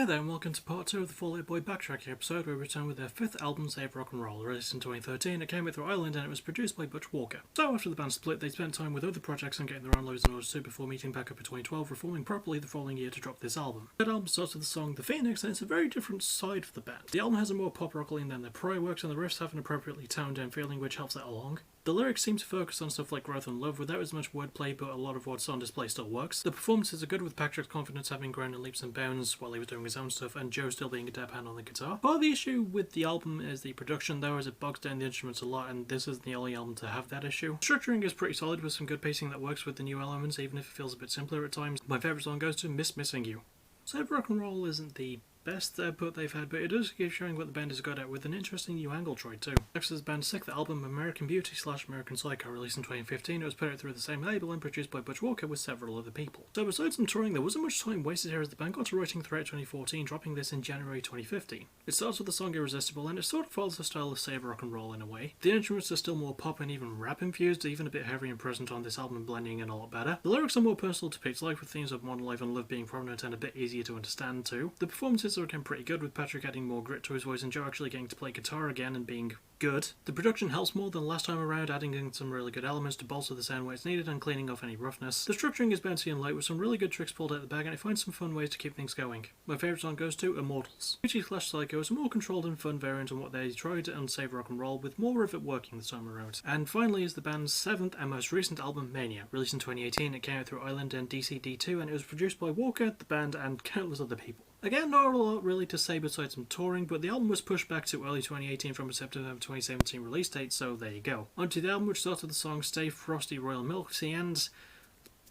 Hi there and welcome to part 2 of the Fall Out Boy Backtracking episode where we return with their 5th album, Save Rock and Roll. Released in 2013, it came out through Ireland and it was produced by Butch Walker. So after the band split, they spent time with other projects and getting their own loads in order to before meeting back up in 2012, reforming properly the following year to drop this album. That album starts with the song The Phoenix, and it's a very different side of the band. The album has a more pop rock lean than their prior works, and the riffs have an appropriately toned down feeling which helps that along. The lyrics seem to focus on stuff like growth and love without as much wordplay, but a lot of what's on display still works. The performances are good, with Patrick's confidence having grown in leaps and bounds while he was doing his own stuff, and Joe still being a dab hand on the guitar. Part of the issue with the album is the production though, as it bogs down the instruments a lot, and this isn't the only album to have that issue. Structuring is pretty solid with some good pacing that works with the new elements, even if it feels a bit simpler at times. My favourite song goes to Miss Missing You. Save Rock and Roll isn't the best output they've had, but it does keep showing what the band has got at with an interesting new angle tried too. Next is the band's 6th album, American Beauty / American Psycho, released in 2015. It was put out through the same label and produced by Butch Walker with several other people. So besides some touring, there wasn't much time wasted here as the band got to writing throughout 2014, dropping this in January 2015. It starts with the song Irresistible, and it sort of follows the style of Save Rock and Roll in a way. The instruments are still more pop and even rap infused, even a bit heavy and present on this album, blending in a lot better. The lyrics are more personal to Pete's life, with themes of modern life and love being prominent and a bit easier to understand too. The performances are again pretty good, with Patrick adding more grit to his voice and Joe actually getting to play guitar again and being good. The production helps more than last time around, adding in some really good elements to bolster the sound where it's needed and cleaning off any roughness. The structuring is bouncy and light with some really good tricks pulled out of the bag, and it finds some fun ways to keep things going. My favourite song goes to Immortals. Beauty / Psycho is a more controlled and fun variant on what they tried on Save Rock and Roll, with more of it working this time around. And finally is the band's 7th and most recent album, Mania. Released in 2018, it came out through Ireland and DCD2, and it was produced by Walker, the band, and countless other people. Again, not a lot really to say besides some touring, but the album was pushed back to early 2018 from a September 2017 release date, so there you go. Onto the album, which starts with the song Stay Frosty Royal Milksy, and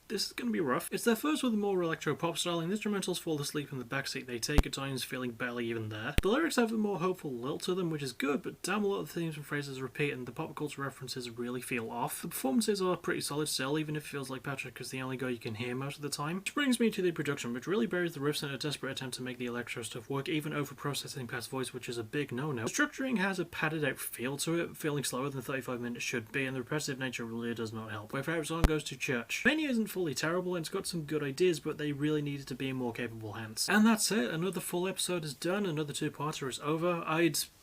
this is going to be rough. It's their first with a more electro-pop style, and the instrumentals fall asleep in the backseat they take, at times feeling barely even there. The lyrics have a more hopeful lilt to them, which is good, but damn, a lot of the themes and phrases repeat, and the pop culture references really feel off. The performances are pretty solid still, even if it feels like Patrick is the only guy you can hear most of the time. Which brings me to the production, which really buries the riffs in a desperate attempt to make the electro stuff work, even over-processing Pat's voice, which is a big no-no. The structuring has a padded-out feel to it, feeling slower than 35 minutes should be, and the repetitive nature really does not help. My favourite song goes to Church. Mania isn't fully terrible, and it's got some good ideas, but they really needed to be in more capable hands. And that's it, another full episode is done, another two-parter is over.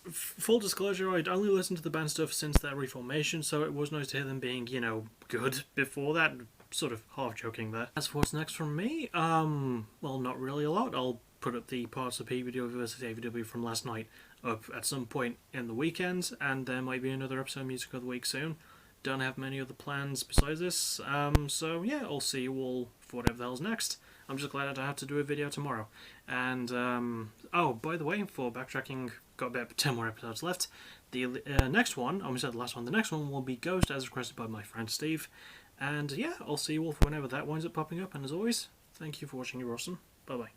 Full disclosure, I'd only listened to the band stuff since their reformation, so it was nice to hear them being, good before that. Sort of half joking there. As for what's next from me, well, not really a lot. I'll put up the parts of PVW versus AVW from last night up at some point in the weekend, and there might be another episode of Music of the Week soon. Don't have many other plans besides this, so yeah, I'll see you all for whatever the hell's next. I'm just glad I don't have to do a video tomorrow. And, oh, by the way, for Backtracking, got about 10 more episodes left. The next one, I almost said the last one, the next one will be Ghost, as requested by my friend Steve. And yeah, I'll see you all for whenever that winds up popping up, and as always, thank you for watching, you're awesome. Bye bye.